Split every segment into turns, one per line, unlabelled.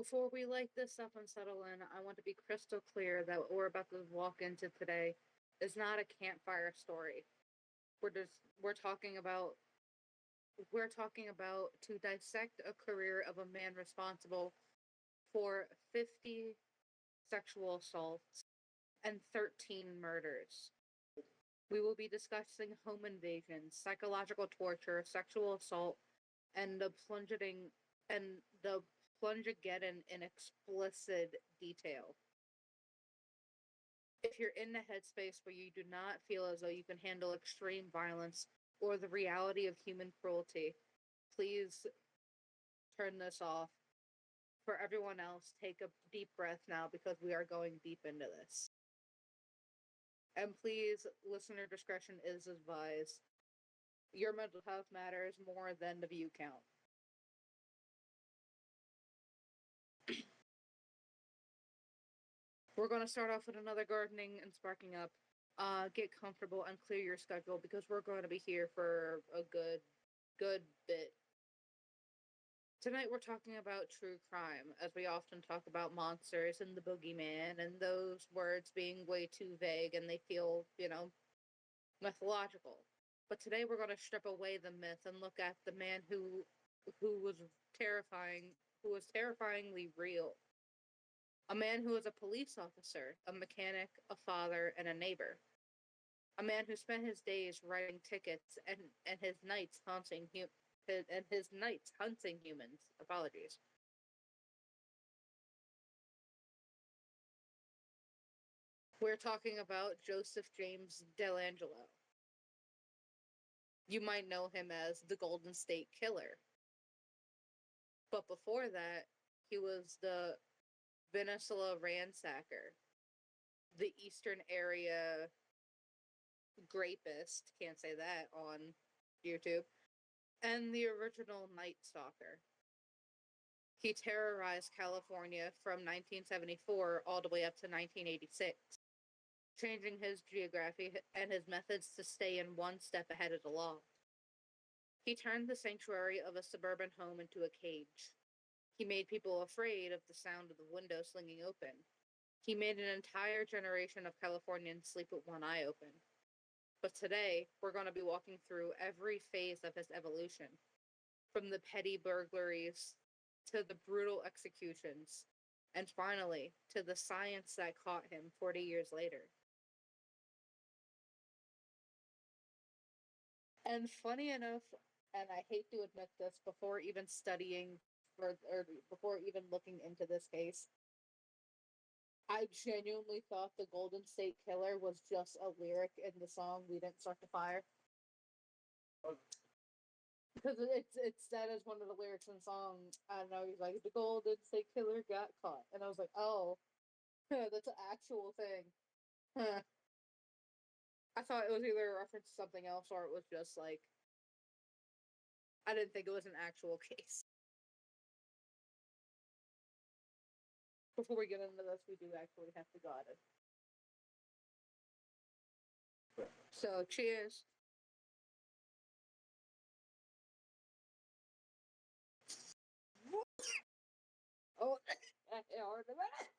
Before we light this up and settle in, I want to be crystal clear that what we're about to walk into today is not a campfire story. We're talking about to dissect a career of a man responsible for 50 sexual assaults and 13 murders. We will be discussing home invasions, psychological torture, sexual assault, and the Plungegeddon in explicit detail. If you're in the headspace where you do not feel as though you can handle extreme violence or the reality of human cruelty, please turn this off. For everyone else, take a deep breath now because we are going deep into this. And please, listener discretion is advised. Your mental health matters more than the view count. We're going to start off with another gardening and sparking up. Get comfortable and clear your schedule because we're going to be here for a good bit. Tonight we're talking about true crime, as we often talk about monsters and the boogeyman, and those words being way too vague and they feel, mythological. But today we're going to strip away the myth and look at the man who was terrifyingly real. A man who was a police officer, a mechanic, a father, and a neighbor. A man who spent his days writing tickets and his nights hunting humans. Apologies. We're talking about Joseph James DeAngelo. You might know him as the Golden State Killer. But before that, he was the Visalia Ransacker, the Eastern Area Rapist, can't say that on YouTube, and the original Night Stalker. He terrorized California from 1974 all the way up to 1986, changing his geography and his methods to stay in one step ahead of the law. He turned the sanctuary of a suburban home into a cage. He made people afraid of the sound of the window slinging open. He made an entire generation of Californians sleep with one eye open. But today, we're going to be walking through every phase of his evolution, from the petty burglaries to the brutal executions, and finally, to the science that caught him 40 years later. And funny enough, and I hate to admit this, before even studying or before even looking into this case, I genuinely thought the Golden State Killer was just a lyric in the song We Didn't Start the Fire. Because it's said as one of the lyrics in the song. I don't know, he's like, the Golden State Killer got caught. And I was like, oh, that's an actual thing. Huh. I thought it was either a reference to something else or it was just like, I didn't think it was an actual case. Before we get into this, we do actually have to got it. So, cheers. Oh, hard a minute.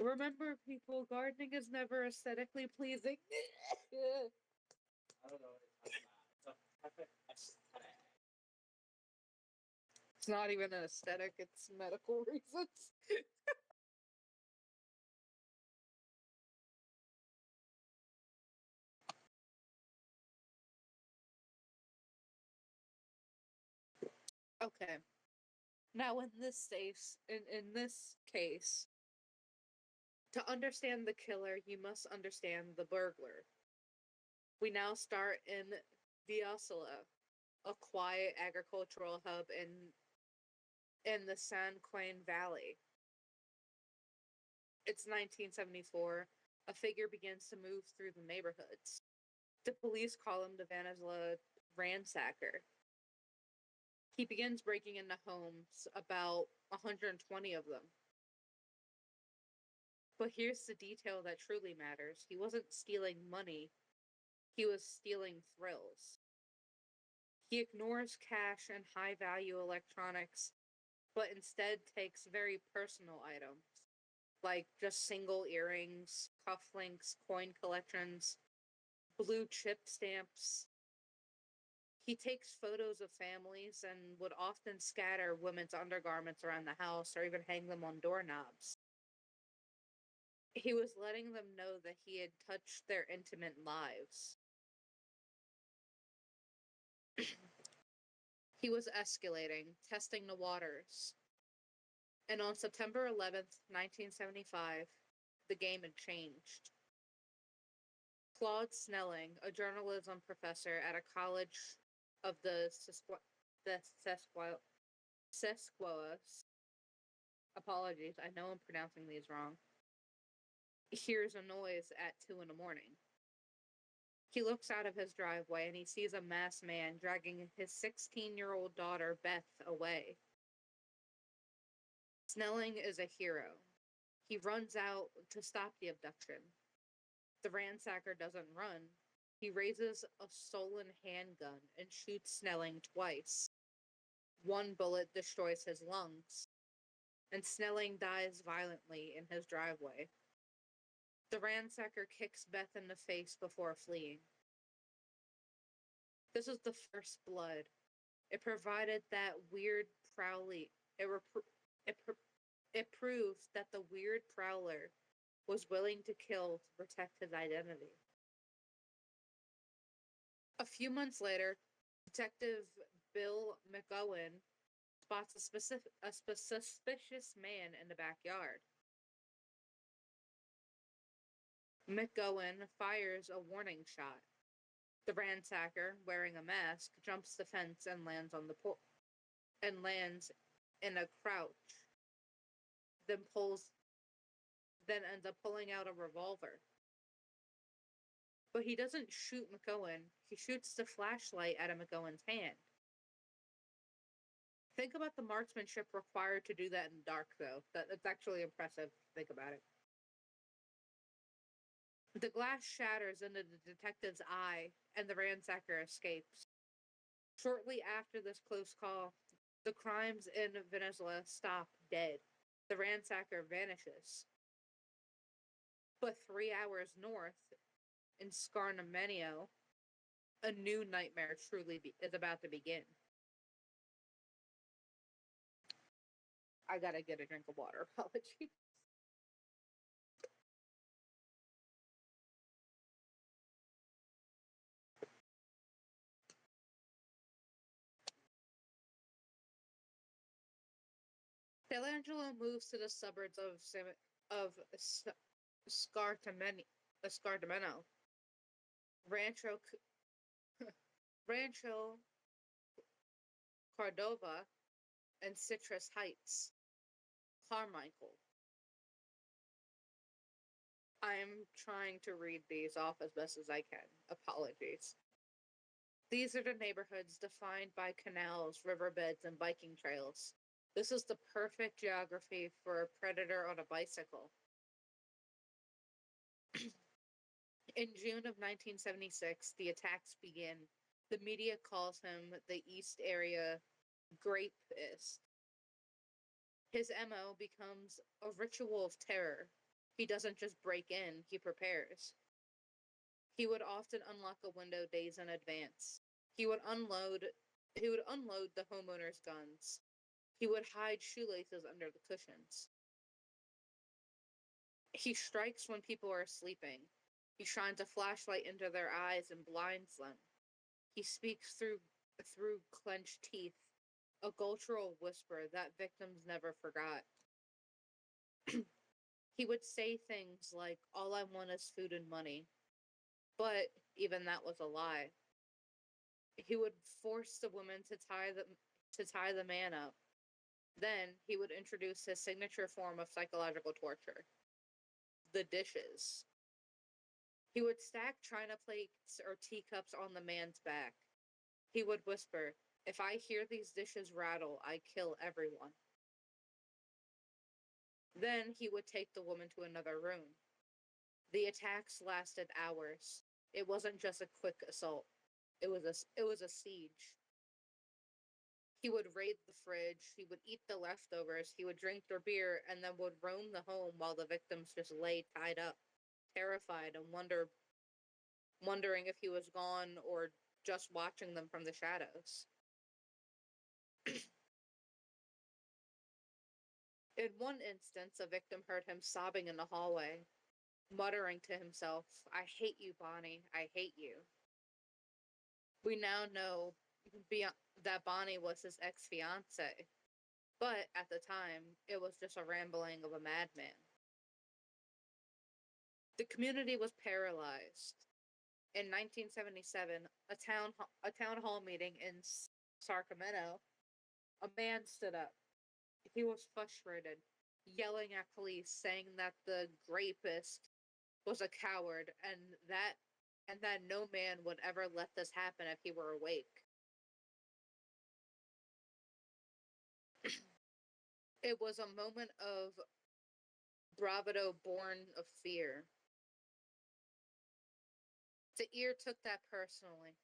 Remember, people, gardening is never aesthetically pleasing.
I don't know what you're talking about. It's a perfect aesthetic.
It's not even an aesthetic, it's medical reasons. Okay. Now, in this case, to understand the killer, you must understand the burglar. We now start in Visalia, a quiet agricultural hub in the San Juan Valley. It's 1974. A figure begins to move through the neighborhoods. The police call him the Visalia Ransacker. He begins breaking into homes, about 120 of them. But here's the detail that truly matters. He wasn't stealing money. He was stealing thrills. He ignores cash and high-value electronics, but instead takes very personal items, like just single earrings, cufflinks, coin collections, blue chip stamps. He takes photos of families and would often scatter women's undergarments around the house or even hang them on doorknobs. He was letting them know that he had touched their intimate lives. He was escalating, testing the waters. And on September 11th, 1975, the game had changed. Claude Snelling, a journalism professor at a college of the Sequoias, apologies, I know I'm pronouncing these wrong, hears a noise at 2 in the morning. He looks out of his driveway and he sees a masked man dragging his 16-year-old daughter, Beth, away. Snelling is a hero. He runs out to stop the abduction. The ransacker doesn't run. He raises a stolen handgun and shoots Snelling twice. One bullet destroys his lungs, and Snelling dies violently in his driveway. The ransacker kicks Beth in the face before fleeing. This was the first blood. It provided that weird prowly. It proved that the weird prowler was willing to kill to protect his identity. A few months later, Detective Bill McGowan spots a suspicious man in the backyard. McGowan fires a warning shot. The ransacker, wearing a mask, jumps the fence and lands in a crouch. Then ends up pulling out a revolver. But he doesn't shoot McGowan. He shoots the flashlight out of McGowan's hand. Think about the marksmanship required to do that in the dark, though. That's actually impressive. Think about it. The glass shatters into the detective's eye, and the ransacker escapes. Shortly after this close call, the crimes in Venezuela stop dead. The ransacker vanishes. But 3 hours north, in Sacramento, a new nightmare is about to begin. I gotta get a drink of water. Apologies. DeAngelo moves to the suburbs of Sacramento, Rancho Cordova, and Citrus Heights, Carmichael. I'm trying to read these off as best as I can. Apologies. These are the neighborhoods defined by canals, riverbeds, and biking trails. This is the perfect geography for a predator on a bicycle. In June of 1976, the attacks begin. The media calls him the East Area Rapist. His MO becomes a ritual of terror. He doesn't just break in, he prepares. He would often unlock a window days in advance. He would unload the homeowner's guns. He would hide shoelaces under the cushions. He strikes when people are sleeping. He shines a flashlight into their eyes and blinds them. He speaks through clenched teeth, a guttural whisper that victims never forgot. He would say things like, "All I want is food and money." But even that was a lie. He would force the woman to tie the man up. Then he would introduce his signature form of psychological torture: the dishes. He would stack china plates or teacups on the man's back. He would whisper, "If I hear these dishes rattle, I kill everyone." Then he would take the woman to another room. The attacks lasted hours. It wasn't just a quick assault. It was a siege. He would raid the fridge, he would eat the leftovers, he would drink their beer, and then would roam the home while the victims just lay tied up, terrified and wondering if he was gone or just watching them from the shadows. In one instance, a victim heard him sobbing in the hallway, muttering to himself, "I hate you, Bonnie, I hate you." We now know that Bonnie was his ex-fiancée, but at the time, it was just a rambling of a madman. The community was paralyzed. In 1977, a town hall meeting in Sacramento, a man stood up. He was frustrated, yelling at police, saying that the rapist was a coward and that no man would ever let this happen if he were awake. It was a moment of bravado born of fear. Zaire took that personally.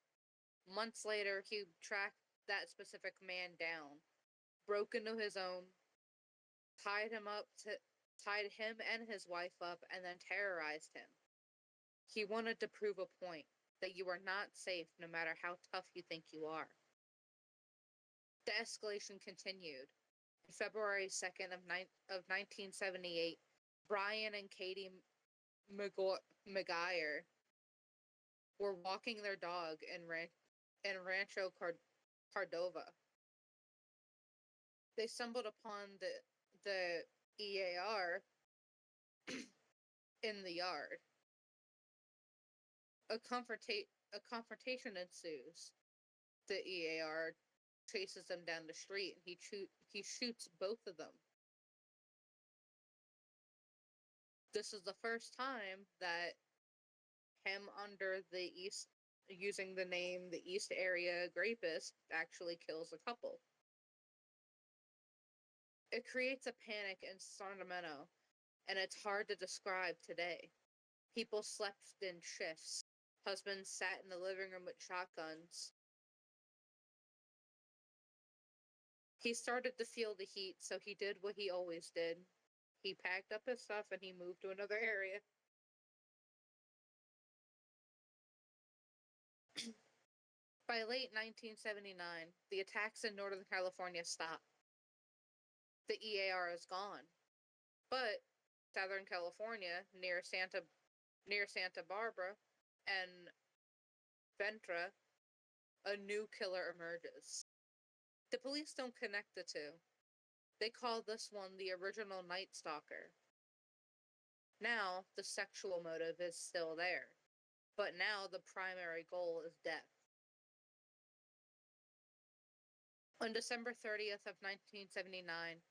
Months later, he tracked that specific man down, broke into his own, tied him and his wife up, and then terrorized him. He wanted to prove a point that you are not safe no matter how tough you think you are. The escalation continued. On February 2nd of 1978, Brian and Katie McGuire were walking their dog in Rancho Cordova. They stumbled upon the EAR in the yard. A confrontation ensues. The EAR chases them down the street, and he shoots both of them. This is the first time that him using the name the East Area Rapist actually kills a couple. It creates a panic in Sacramento, and it's hard to describe today. People slept in shifts. Husbands sat in the living room with shotguns. He started to feel the heat, so he did what he always did. He packed up his stuff and he moved to another area. By late 1979, the attacks in Northern California stopped. The EAR is gone. But Southern California, near Santa Barbara and Ventura, a new killer emerges. The police don't connect the two. They call this one the original Night Stalker. Now, the sexual motive is still there, but now the primary goal is death. On December 30th of 1979,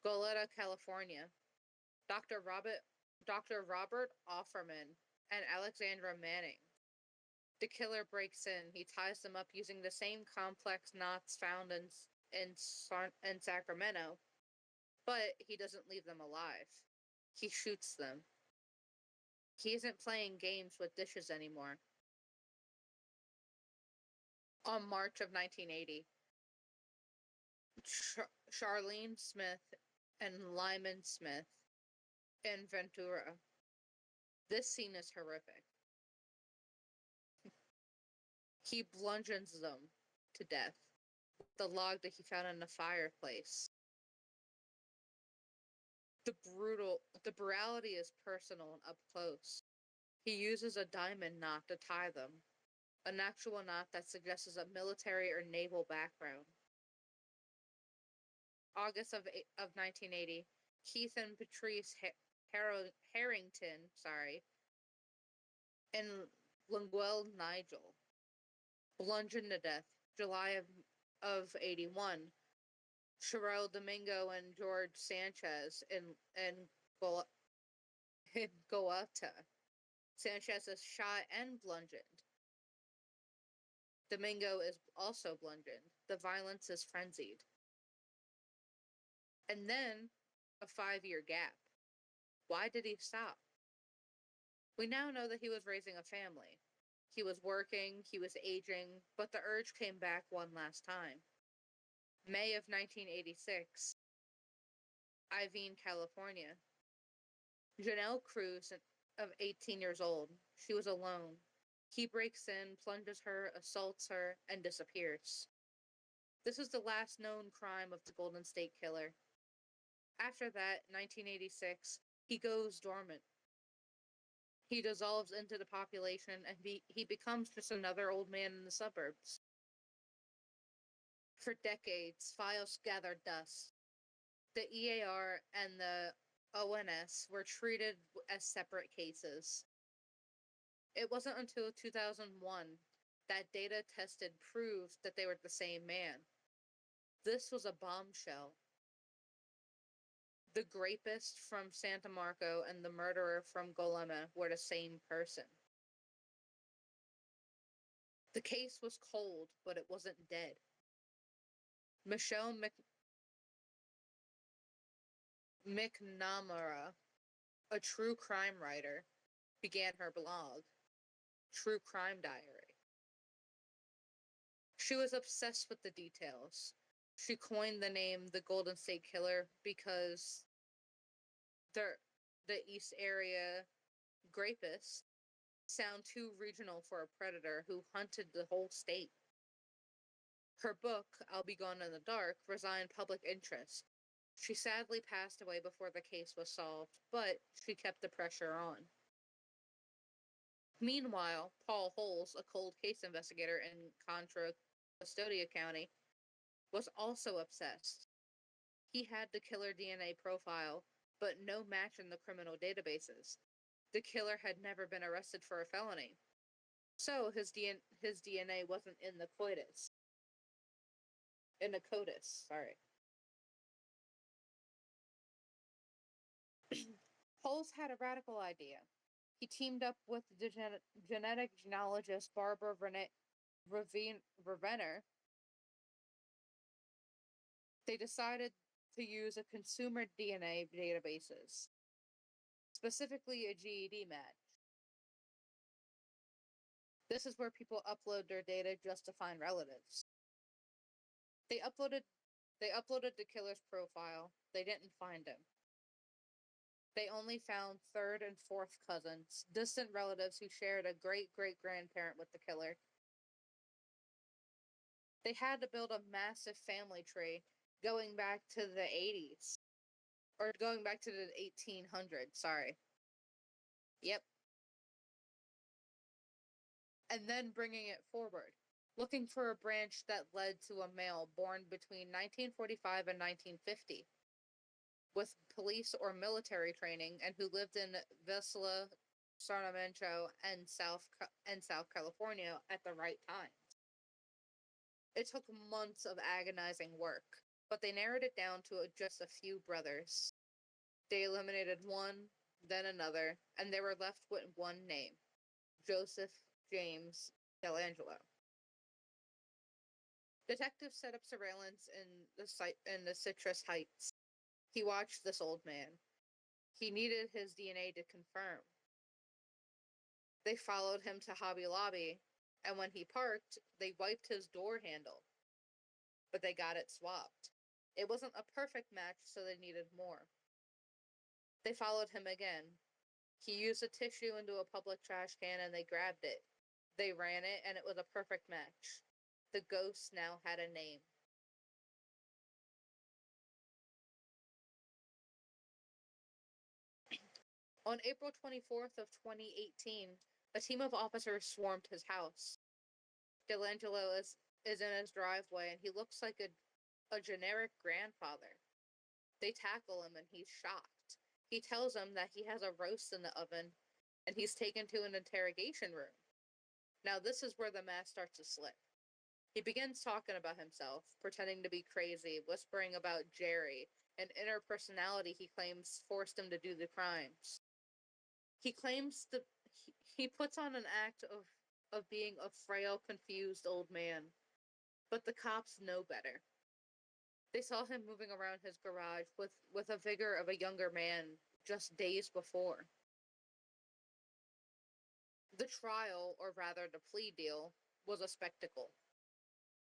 Goleta, California, Dr. Robert Offerman and Alexandra Manning. The killer breaks in. He ties them up using the same complex knots found in Sacramento, but he doesn't leave them alive. He shoots them. He isn't playing games with dishes anymore. On March of 1980, Charlene Smith and Lyman Smith in Ventura. This scene is horrific. He bludgeons them to death with the log that he found in the fireplace. The brutality is personal and up close. He uses a diamond knot to tie them, an actual knot that suggests a military or naval background. August of 1980, Keith and Patrice Harrington, and Linguel Nigel, bludgeoned to death. July of 81, Sherelle Domingo and George Sanchez in Goeta. Sanchez is shot and bludgeoned. Domingo is also bludgeoned. The violence is frenzied. And then, a 5-year gap. Why did he stop? We now know that he was raising a family. He was working, he was aging, but the urge came back one last time. May of 1986, Iveen, California. Janelle Cruz, of 18 years old. She was alone. He breaks in, plunges her, assaults her, and disappears. This is the last known crime of the Golden State Killer. After that, 1986, he goes dormant. He dissolves into the population and he becomes just another old man in the suburbs. For decades, files gathered dust. The EAR and the ONS were treated as separate cases. It wasn't until 2001 that data tested proved that they were the same man. This was a bombshell. The rapist from Santa Marco and the murderer from Golema were the same person. The case was cold, but it wasn't dead. Michelle McNamara, a true crime writer, began her blog, True Crime Diary. She was obsessed with the details. She coined the name the Golden State Killer because the East Area Rapist sound too regional for a predator who hunted the whole state. Her book, I'll Be Gone in the Dark, resigned public interest. She sadly passed away before the case was solved, but she kept the pressure on. Meanwhile, Paul Holes, a cold case investigator in Contra Custodia County, was also obsessed. He had the killer DNA profile, but no match in the criminal databases. The killer had never been arrested for a felony. So his DNA wasn't in the coitus. In the CODIS, sorry. Holes had a radical idea. He teamed up with the genetic genealogist Barbara Rae-Venter. They decided to use a consumer DNA databases, specifically a GED match. This is where people upload their data just to find relatives. They uploaded the killer's profile. They didn't find him. They only found third and fourth cousins, distant relatives who shared a great-great-grandparent with the killer. They had to build a massive family tree going back to the 80s. Or going back to the 1800s, sorry. Yep. And then bringing it forward, looking for a branch that led to a male born between 1945 and 1950, with police or military training and who lived in Visalia, Sacramento, and South California at the right time. It took months of agonizing work, but they narrowed it down to just a few brothers. They eliminated one, then another, and they were left with one name, Joseph James DeAngelo. Detectives set up surveillance in the Citrus Heights. He watched this old man. He needed his DNA to confirm. They followed him to Hobby Lobby, and when he parked, they wiped his door handle. But they got it swapped. It wasn't a perfect match, so they needed more. They followed him again. He used a tissue into a public trash can and they grabbed it. They ran it and it was a perfect match. The ghost now had a name. On April 24th of 2018, a team of officers swarmed his house. DeAngelo is in his driveway and he looks like a generic grandfather. They tackle him and he's shocked. He tells them that he has a roast in the oven and he's taken to an interrogation room. Now this is where the mask starts to slip. He begins talking about himself, pretending to be crazy, whispering about Jerry, an inner personality he claims forced him to do the crimes. He claims he puts on an act of being a frail, confused old man. But the cops know better. They saw him moving around his garage with a vigor of a younger man just days before. The trial, or rather the plea deal, was a spectacle.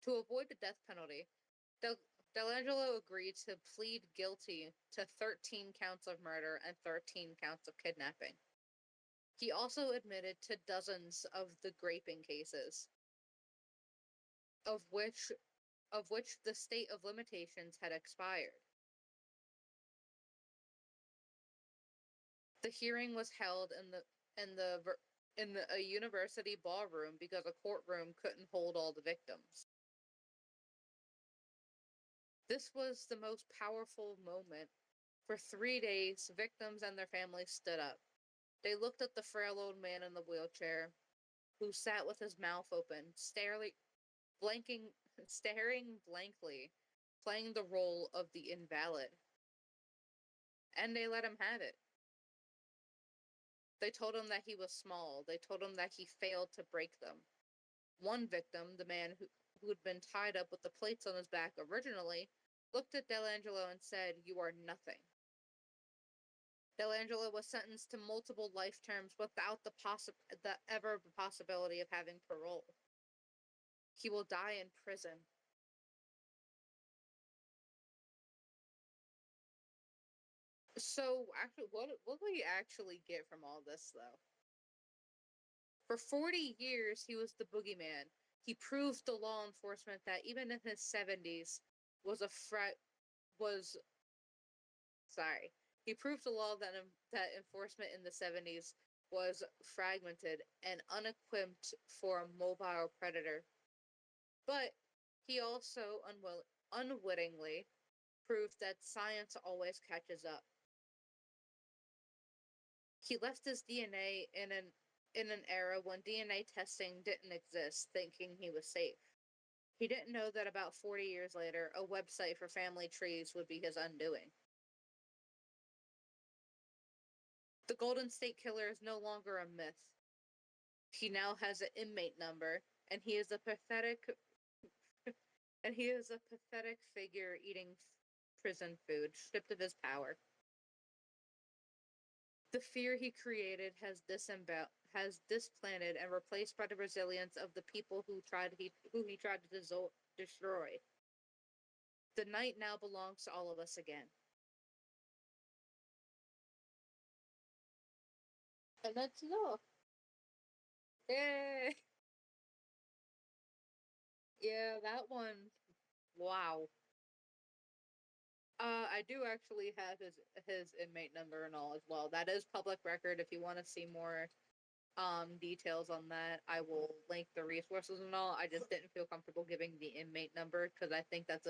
To avoid the death penalty, DeAngelo agreed to plead guilty to 13 counts of murder and 13 counts of kidnapping. He also admitted to dozens of the graping cases, of which the state of limitations had expired. The hearing was held in a university ballroom because a courtroom couldn't hold all the victims. This was the most powerful moment. For 3 days, victims and their families stood up. They looked at the frail old man in the wheelchair, who sat with his mouth open, staring blankly, playing the role of the invalid. And they let him have it. They told him that he was small. They told him that he failed to break them. One victim, the man who had been tied up with the plates on his back originally, looked at DeAngelo and said, "You are nothing." DeAngelo was sentenced to multiple life terms without the possibility of having parole. He will die in prison. So, actually, what will we actually get from all this, though? For 40 years, he was the boogeyman. He proved to law enforcement that even in his 70s he proved to law that enforcement in the 70s was fragmented and unequipped for a mobile predator. But he also unwittingly proved that science always catches up. He left his DNA in an era when DNA testing didn't exist, thinking he was safe. He didn't know that about 40 years later, a website for family trees would be his undoing. The Golden State Killer is no longer a myth. He now has an inmate number, and he is a pathetic figure eating prison food, stripped of his power. The fear he created has displanted and replaced by the resilience of the people who he tried to destroy. The night now belongs to all of us again. And that's enough. Yay! Yeah, that one. Wow. I do actually have his inmate number and all as well. That is public record. If you want to see more details on that, I will link the resources and all. I just didn't feel comfortable giving the inmate number because I think that's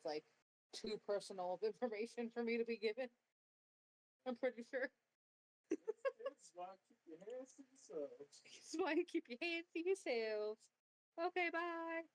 like too personal of information for me to be given. I'm pretty sure.
It's why keep your hands to yourselves.
That's why you keep your hands to yourselves. Okay, bye.